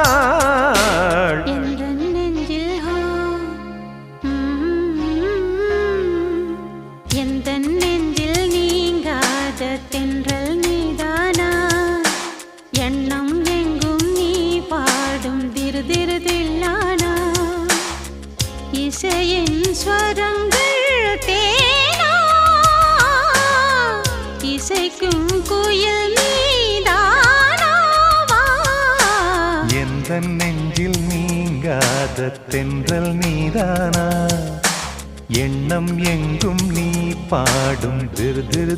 இந்நாள் எந்தன் நெஞ்சில் எந்தன் நெஞ்சில் நீங்காத தென்றல் நீதானா எண்ணம் எங்கும் நீ பாடும் திரு திரு தில்லானா இசையின் ஸ்வரங்கள் தேனா இசைக்கும் குயில் நீதானாவா எந்தன் நெஞ்சில் நீங்காத தென்றல் நீதானா எண்ணம் எங்கும் நீ பாடும் திரு திரு